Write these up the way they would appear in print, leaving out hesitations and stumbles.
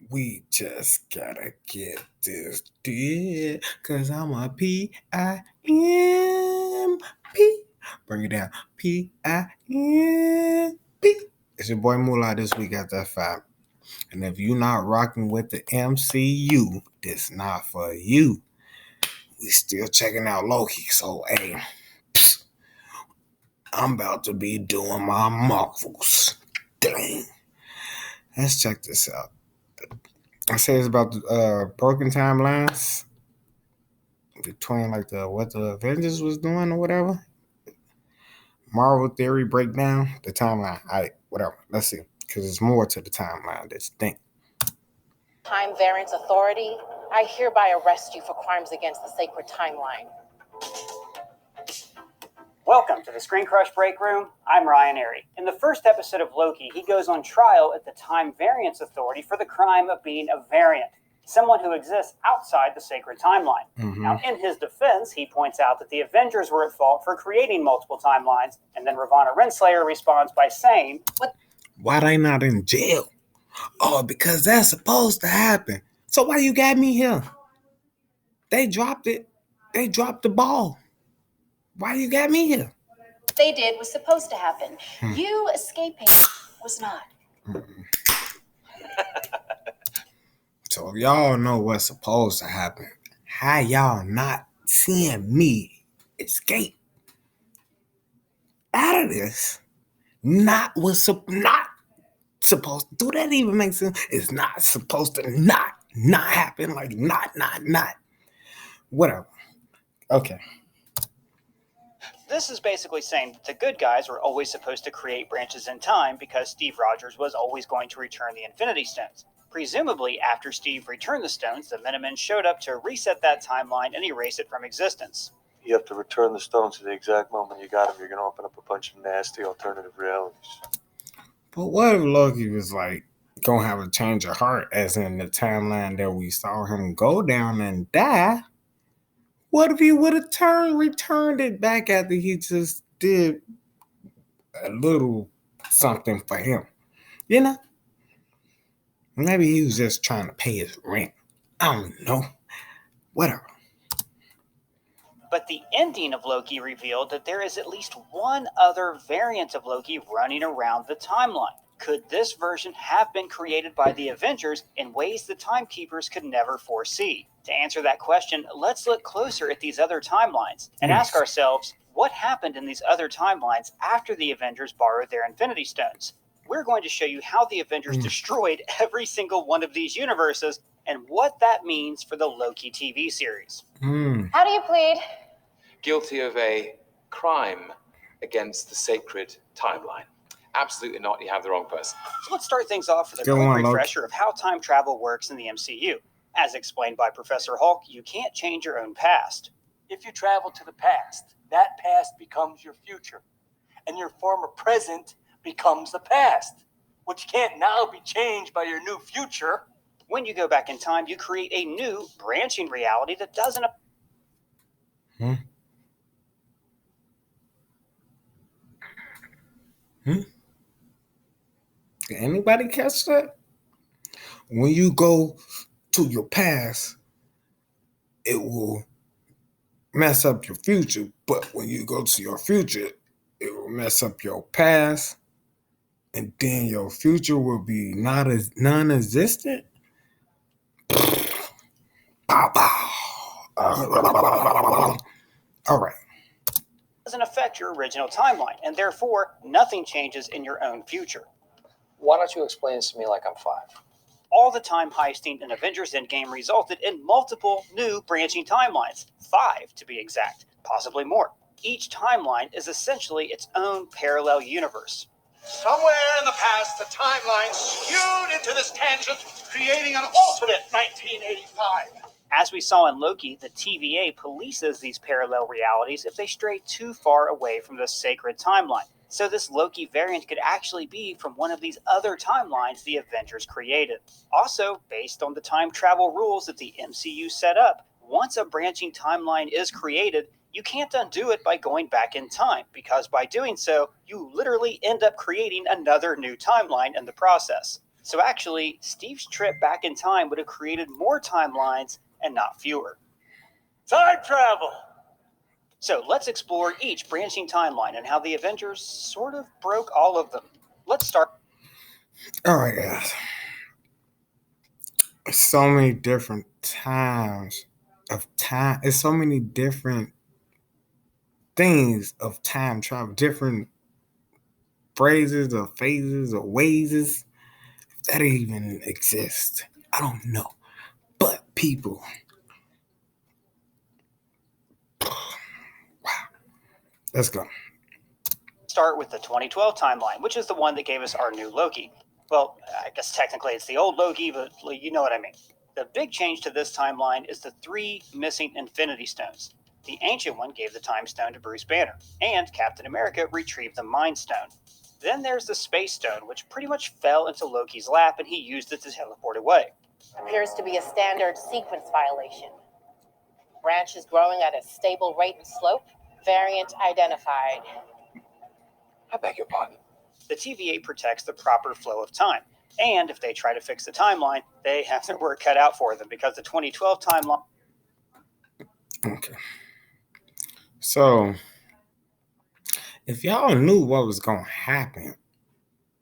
We just gotta get this did, cause I'm a P-I-M-P. Bring it down. P-I-M-P. It's your boy Mullah this week at that 5. And if you not rocking with the MCU, this not for you. We still checking out Loki, so hey, I'm about to be doing my Marvels. Dang. Let's check this out. I say it's about the broken timelines between like what the Avengers was doing or whatever. Marvel theory breakdown, the timeline. Whatever. Let's see. Because there's more to the timeline than you think. Time Variance Authority, I hereby arrest you for crimes against the sacred timeline. Welcome to the Screen Crush Break Room. I'm Ryan Airy. In the first episode of Loki, he goes on trial at the Time Variance Authority for the crime of being a variant, someone who exists outside the sacred timeline. Mm-hmm. Now, in his defense, he points out that the Avengers were at fault for creating multiple timelines, and then Ravonna Renslayer responds by saying, Why they not in jail? Oh, because that's supposed to happen. So why you got me here? They dropped it. They dropped the ball. Why you got me here? They did was supposed to happen. You escaping was not. So if y'all know what's supposed to happen, how y'all not seeing me escape out of this? Not supposed to. Do that even make sense? It's not supposed to not happen. Like not. Whatever. Okay. This is basically saying that the good guys were always supposed to create branches in time because Steve Rogers was always going to return the Infinity Stones. Presumably, after Steve returned the stones, the Minutemen showed up to reset that timeline and erase it from existence. You have to return the stones at the exact moment you got them. You're going to open up a bunch of nasty alternative realities. But what if Loki was like gonna have a change of heart, as in the timeline that we saw him go down and die? What if he would have returned it back after he just did a little something for him? You know? Maybe he was just trying to pay his rent. I don't know. Whatever. But the ending of Loki revealed that there is at least one other variant of Loki running around the timeline. Could this version have been created by the Avengers in ways the Timekeepers could never foresee? To answer that question, let's look closer at these other timelines and ask ourselves, what happened in these other timelines after the Avengers borrowed their Infinity Stones? We're going to show you how the Avengers destroyed every single one of these universes and what that means for the Loki TV series. How do you plead? Guilty of a crime against the sacred timeline. Absolutely not. You have the wrong person. So let's start things off with a quick refresher of how time travel works in the MCU. As explained by Professor Hulk, you can't change your own past. If you travel to the past, that past becomes your future, and your former present becomes the past, which can't now be changed by your new future. When you go back in time, you create a new branching reality that doesn't... Did anybody catch that? When you go to your past, it will mess up your future. But when you go to your future, it will mess up your past. And then your future will be non-existent. All right. Doesn't affect your original timeline, and therefore, nothing changes in your own future. Why don't you explain this to me like I'm 5? All the time heisting in Avengers Endgame resulted in multiple new branching timelines. 5, to be exact, possibly more. Each timeline is essentially its own parallel universe. Somewhere in the past, the timeline skewed into this tangent, creating an alternate 1985. As we saw in Loki, the TVA polices these parallel realities if they stray too far away from the sacred timeline. So this Loki variant could actually be from one of these other timelines the Avengers created. Also, based on the time travel rules that the MCU set up, once a branching timeline is created, you can't undo it by going back in time, because by doing so, you literally end up creating another new timeline in the process. So actually, Steve's trip back in time would have created more timelines and not fewer. Time travel! So let's explore each branching timeline and how the Avengers sort of broke all of them. Let's start. All right, guys. So many different times of time. It's so many different things of time travel, different phrases or phases or ways that even exist. I don't know. But people, wow. Let's go. Start with the 2012 timeline, which is the one that gave us our new Loki. Well, I guess technically it's the old Loki, but you know what I mean. The big change to this timeline is the 3 missing Infinity Stones. The ancient one gave the Time Stone to Bruce Banner, and Captain America retrieved the Mind Stone. Then there's the Space Stone, which pretty much fell into Loki's lap and he used it to teleport away. Appears to be a standard sequence violation. Branches growing at a stable rate and slope. Variant identified. I beg your pardon. The TVA protects the proper flow of time. And if they try to fix the timeline, they have their work cut out for them because the 2012 timeline. Okay. So, if y'all knew what was going to happen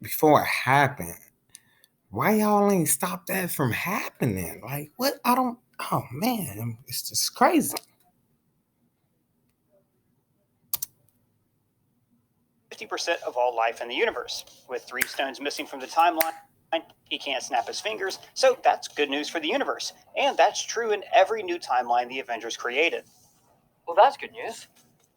before it happened, why y'all ain't stop that from happening? Like, what? Oh man, it's just crazy. 50% of all life in the universe. With 3 stones missing from the timeline, he can't snap his fingers, so that's good news for the universe. And that's true in every new timeline the Avengers created. Well, that's good news.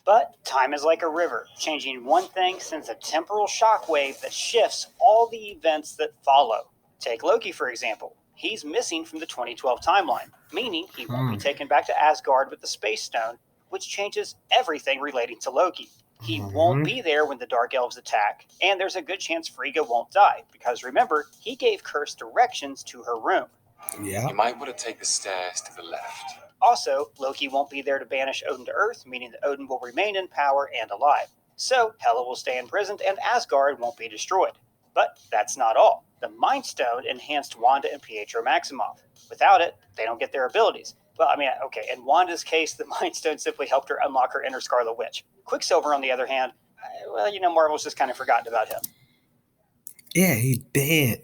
But time is like a river. Changing one thing sends a temporal shockwave that shifts all the events that follow. Take Loki, for example. He's missing from the 2012 timeline, meaning he won't be taken back to Asgard with the Space Stone, which changes everything relating to Loki. He won't be there when the Dark Elves attack, and there's a good chance Frigga won't die, because remember, he gave Curse directions to her room. Yeah. You might want to take the stairs to the left. Also, Loki won't be there to banish Odin to Earth, meaning that Odin will remain in power and alive. So, Hela will stay imprisoned and Asgard won't be destroyed. But that's not all. The Mind Stone enhanced Wanda and Pietro Maximoff. Without it, they don't get their abilities. Well, I mean, okay, in Wanda's case, the Mind Stone simply helped her unlock her inner Scarlet Witch. Quicksilver, on the other hand, well, Marvel's just kind of forgotten about him. Yeah, he did.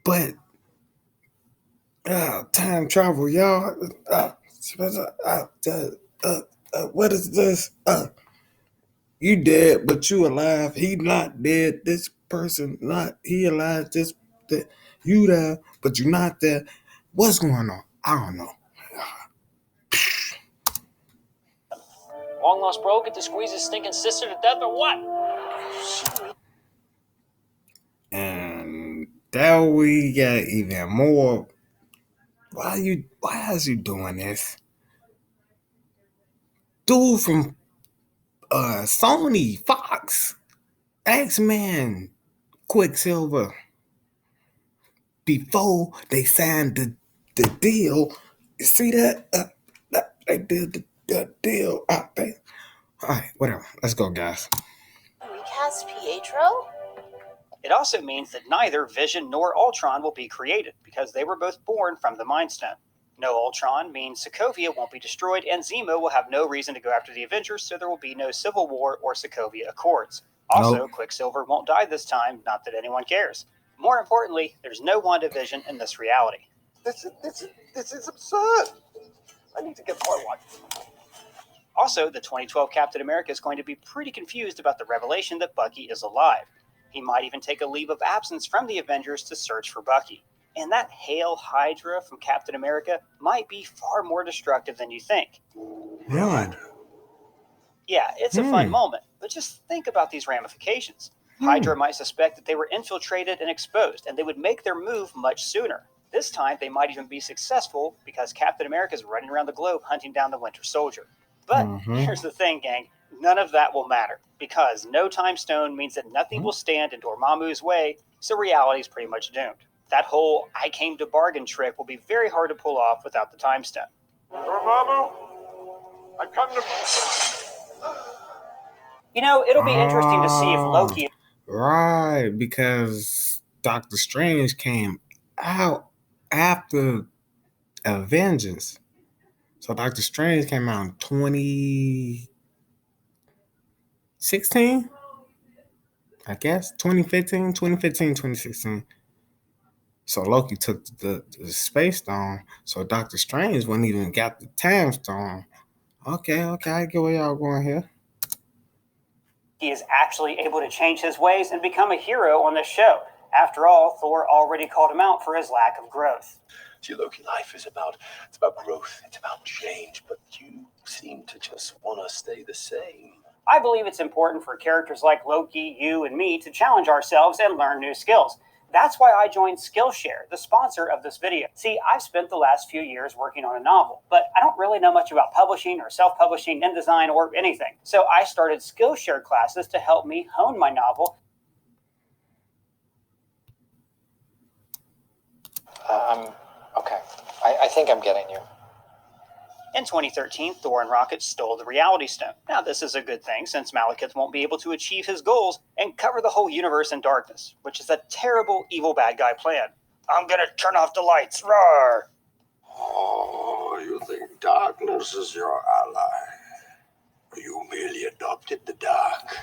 But time travel, y'all. What is this? You dead, but you alive. He not dead. This person not. He alive. You there, but you not there. What's going on? I don't know. Long lost bro get to squeeze his stinking sister to death or what? And that we got even more. Why is you doing this? Dude from Sony, Fox, X-Men, Quicksilver. Before they signed the deal, you see that? They did the deal out there. All right, whatever. Let's go, guys. Recast Pietro? It also means that neither Vision nor Ultron will be created, because they were both born from the Mind Stone. No Ultron means Sokovia won't be destroyed, and Zemo will have no reason to go after the Avengers, so there will be no Civil War or Sokovia Accords. Also, Quicksilver won't die this time, not that anyone cares. More importantly, there's no WandaVision in this reality. This is absurd. I need to get my wife. Also, the 2012 Captain America is going to be pretty confused about the revelation that Bucky is alive. He might even take a leave of absence from the Avengers to search for Bucky. And that Hail Hydra from Captain America might be far more destructive than you think. Yeah. Yeah, it's a fun moment, but just think about these ramifications. Hydra might suspect that they were infiltrated and exposed, and they would make their move much sooner. This time, they might even be successful because Captain America is running around the globe hunting down the Winter Soldier. But here's the thing, gang. None of that will matter, because no time stone means that nothing will stand in Dormammu's way, so reality is pretty much doomed. That whole I came to bargain trick will be very hard to pull off without the time stone. Dormammu, I come to... It'll be interesting to see if Loki... Right, because Doctor Strange came out after Avengers. So Doctor Strange came out in 2016, I guess. 2015, 2016. So Loki took the Space Stone. So Doctor Strange wouldn't even got the Time Stone. Okay, I get where y'all going here. He is actually able to change his ways and become a hero on this show. After all, Thor already called him out for his lack of growth. See, Loki, life is about growth. It's about change. But you seem to just want to stay the same. I believe it's important for characters like Loki, you, and me to challenge ourselves and learn new skills. That's why I joined Skillshare, the sponsor of this video. See, I've spent the last few years working on a novel, but I don't really know much about publishing or self-publishing, InDesign, or anything. So I started Skillshare classes to help me hone my novel. Okay. I think I'm getting you. In 2013, Thor and Rocket stole the Reality Stone. Now, this is a good thing, since Malekith won't be able to achieve his goals and cover the whole universe in darkness, which is a terrible, evil bad guy plan. I'm gonna turn off the lights, roar! Oh, you think darkness is your ally? You merely adopted the dark.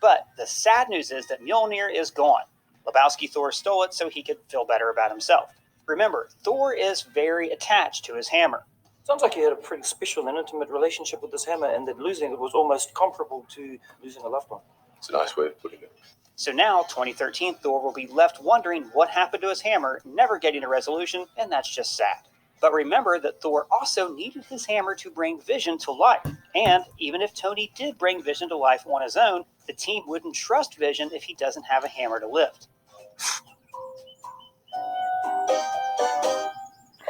But the sad news is that Mjolnir is gone. Lebowski Thor stole it so he could feel better about himself. Remember, Thor is very attached to his hammer. Sounds like you had a pretty special and intimate relationship with this hammer, and that losing it was almost comparable to losing a loved one. It's a nice way of putting it. So now, 2013, Thor will be left wondering what happened to his hammer, never getting a resolution, and that's just sad. But remember that Thor also needed his hammer to bring Vision to life. And even if Tony did bring Vision to life on his own, the team wouldn't trust Vision if he doesn't have a hammer to lift.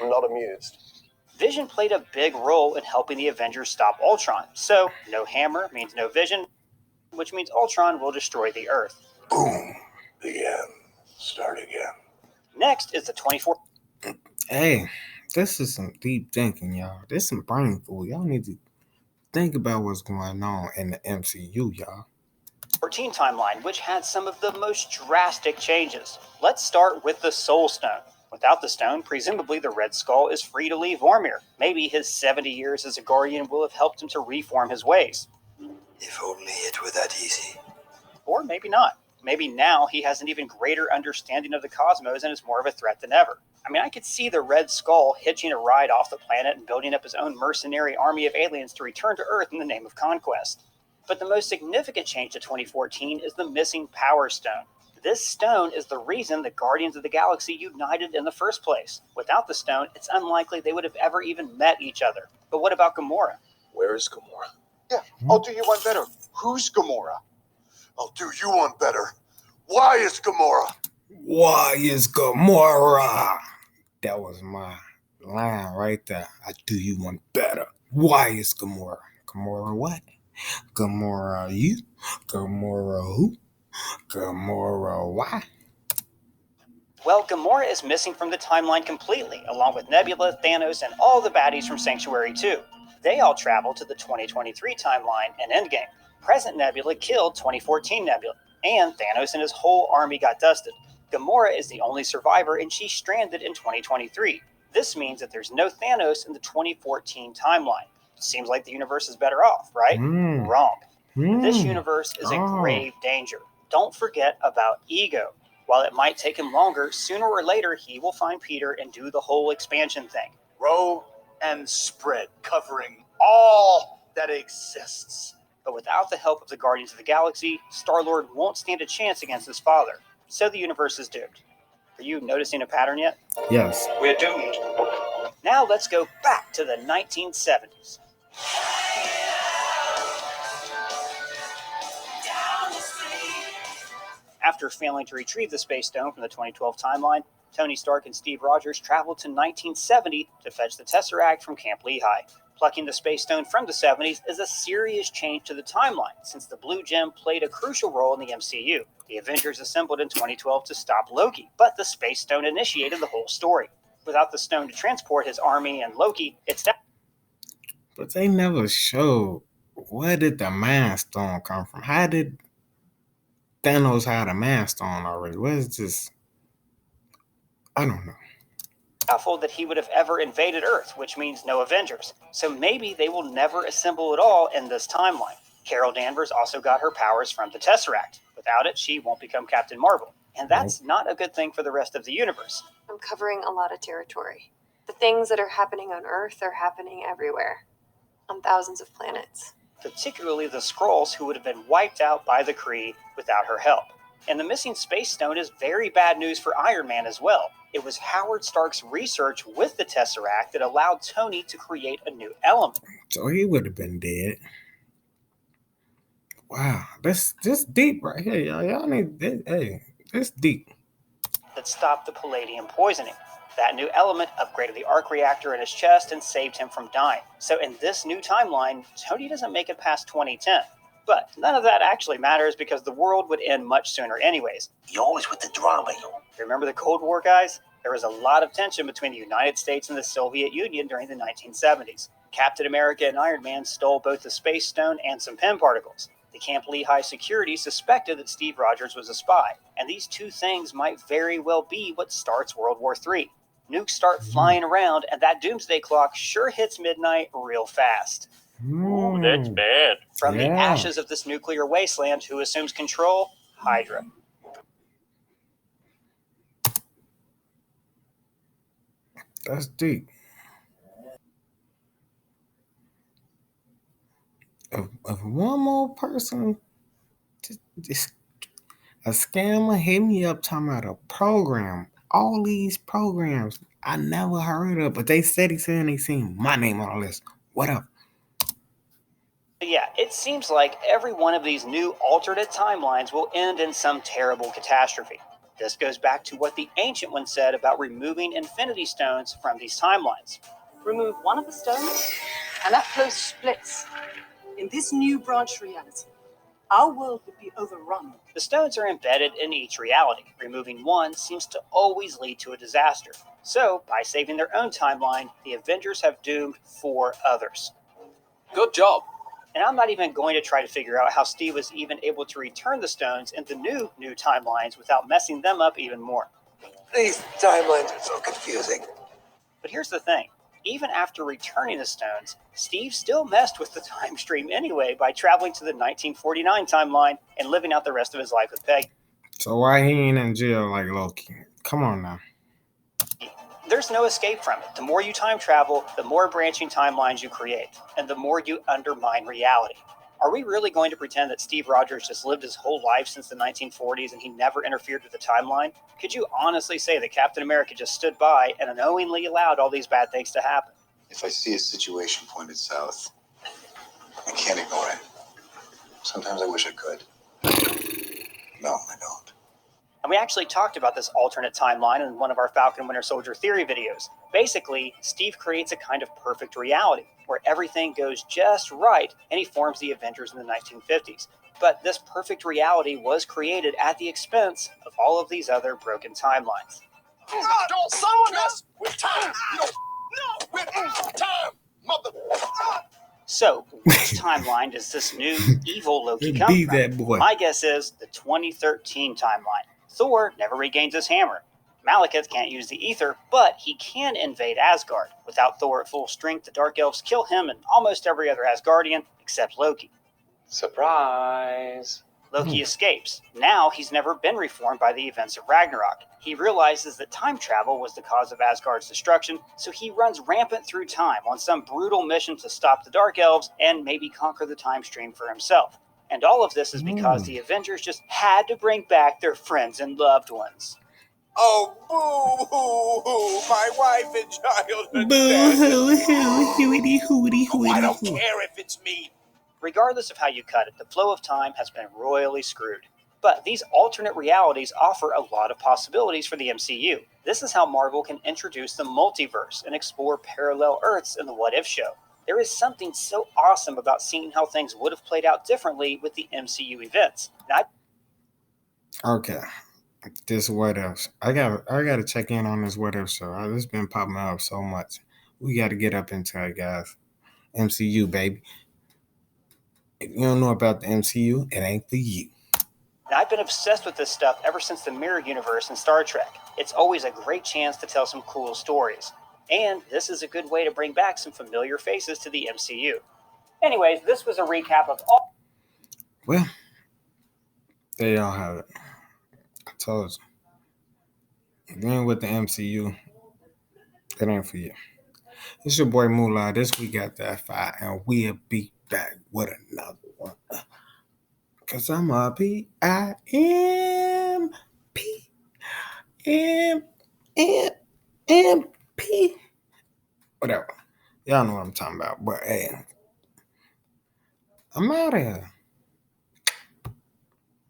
I'm not amused. Vision played a big role in helping the Avengers stop Ultron. So, no hammer means no Vision, which means Ultron will destroy the Earth. Boom. The end. Start again. Next is the 24... Hey, this is some deep thinking, y'all. This is some brain food. Y'all need to think about what's going on in the MCU, y'all. 14 timeline, which had some of the most drastic changes. Let's start with the Soul Stone. Without the stone, presumably the Red Skull is free to leave Vormir. Maybe his 70 years as a Guardian will have helped him to reform his ways. If only it were that easy. Or maybe not. Maybe now he has an even greater understanding of the cosmos and is more of a threat than ever. I mean, I could see the Red Skull hitching a ride off the planet and building up his own mercenary army of aliens to return to Earth in the name of conquest. But the most significant change to 2014 is the missing Power Stone. This stone is the reason the Guardians of the Galaxy united in the first place. Without the stone, it's unlikely they would have ever even met each other. But what about Gamora? Where is Gamora? Yeah, I'll do you one better. Who's Gamora? I'll do you one better. Why is Gamora? Why is Gamora? That was my line right there. I do you one better. Why is Gamora? Gamora what? Gamora you? Gamora who? Gamora why? Well, Gamora is missing from the timeline completely, along with Nebula, Thanos, and all the baddies from Sanctuary 2. They all traveled to the 2023 timeline and Endgame. Present Nebula killed 2014 Nebula, and Thanos and his whole army got dusted. Gamora is the only survivor, and she's stranded in 2023. This means that there's no Thanos in the 2014 timeline. Seems like the universe is better off, right? Wrong. This universe is in grave danger. Don't forget about Ego. While it might take him longer, sooner or later he will find Peter and do the whole expansion thing. Row and spread, covering all that exists. But without the help of the Guardians of the Galaxy, Star-Lord won't stand a chance against his father. So the universe is doomed. Are you noticing a pattern yet? Yes. We're doomed. Now let's go back to the 1970s. After failing to retrieve the Space Stone from the 2012 timeline, Tony Stark and Steve Rogers traveled to 1970 to fetch the Tesseract from Camp Lehigh. Plucking the Space Stone from the 70s is a serious change to the timeline, since the Blue Gem played a crucial role in the MCU. The Avengers assembled in 2012 to stop Loki, but the Space Stone initiated the whole story. Without the stone to transport his army and Loki, it's that. But they never showed where did the Mind Stone come from? How did Thanos have the Mind Stone already? Where's this? I don't know. Doubtful that he would have ever invaded Earth, which means no Avengers. So maybe they will never assemble at all in this timeline. Carol Danvers also got her powers from the Tesseract. Without it, she won't become Captain Marvel. And that's not a good thing for the rest of the universe. I'm covering a lot of territory. The things that are happening on Earth are happening everywhere, on thousands of planets. Particularly the Skrulls, who would have been wiped out by the Kree without her help. And the missing Space Stone is very bad news for Iron Man as well. It was Howard Stark's research with the Tesseract that allowed Tony to create a new element. So he would have been dead. Wow, this deep right here, y'all. Y'all need this. Hey, this deep. That stopped the palladium poisoning. That new element upgraded the arc reactor in his chest and saved him from dying. So in this new timeline, Tony doesn't make it past 2010. But none of that actually matters because the world would end much sooner anyways. You always with the drama, yo. Remember the Cold War, guys? There was a lot of tension between the United States and the Soviet Union during the 1970s. Captain America and Iron Man stole both the Space Stone and some Pym particles. The Camp Lehigh security suspected that Steve Rogers was a spy, and these two things might very well be what starts World War III. Nukes start flying around, and that doomsday clock sure hits midnight real fast. Ooh, That's bad. From the ashes of this nuclear wasteland, who assumes control? Hydra. That's deep. If one more person, just a scammer hit me up talking about a program. All these programs I never heard of, but they steady saying they seen my name on the list. What up? Yeah, it seems like every one of these new alternate timelines will end in some terrible catastrophe. This goes back to what the Ancient One said about removing Infinity Stones from these timelines. Remove one of the stones, and that post splits. In this new branch reality, our world would be overrun. The stones are embedded in each reality. Removing one seems to always lead to a disaster. So, by saving their own timeline, the Avengers have doomed 4 others. Good job. And I'm not even going to try to figure out how Steve was even able to return the stones in the new timelines without messing them up even more. These timelines are so confusing. But here's the thing. Even after returning the stones, Steve still messed with the time stream anyway by traveling to the 1949 timeline and living out the rest of his life with Peggy. So why he ain't in jail like Loki? Come on now. There's no escape from it. The more you time travel, the more branching timelines you create, and the more you undermine reality. Are we really going to pretend that Steve Rogers just lived his whole life since the 1940s and he never interfered with the timeline? Could you honestly say that Captain America just stood by and unknowingly allowed all these bad things to happen? If I see a situation pointed south, I can't ignore it. Sometimes I wish I could. No, I don't. And we actually talked about this alternate timeline in one of our Falcon Winter Soldier theory videos. Basically, Steve creates a kind of perfect reality where everything goes just right and he forms the Avengers in the 1950s. But this perfect reality was created at the expense of all of these other broken timelines. Don't summon us with time. No, with time, mother. So, which timeline does this new evil Loki come Be from? that boy. My guess is the 2013 timeline. Thor never regains his hammer. Malekith can't use the ether, but he can invade Asgard. Without Thor at full strength, the Dark Elves kill him and almost every other Asgardian except Loki. Surprise. Loki escapes. Now he's never been reformed by the events of Ragnarok. He realizes that time travel was the cause of Asgard's destruction, so he runs rampant through time on some brutal mission to stop the Dark Elves and maybe conquer the time stream for himself. And all of this is because the Avengers just had to bring back their friends and loved ones. Oh, boo-hoo-hoo, my wife and child. Boo-hoo-hoo-hooty-hooty-hooty. I don't care if it's me. Regardless of how you cut it, the flow of time has been royally screwed. But these alternate realities offer a lot of possibilities for the MCU. This is how Marvel can introduce the multiverse and explore parallel Earths in the What If show. There is something so awesome about seeing how things would have played out differently with the MCU events. Okay. This What If. I gotta check in on this What If show. This has been popping up so much. We gotta get up into it, guys. MCU, baby. If you don't know about the MCU, it ain't for you. Now, I've been obsessed with this stuff ever since the Mirror Universe in Star Trek. It's always a great chance to tell some cool stories. And this is a good way to bring back some familiar faces to the MCU. Anyways, this was a recap of all... Well, there y'all have it. I told you. If you ain't with the MCU, it ain't for you. It's your boy Mullah. This week at that fight, and we'll be back with another one. Cause I'm a P-I-M-P-M-M-P. Whatever. Y'all know what I'm talking about. But hey, I'm out of here.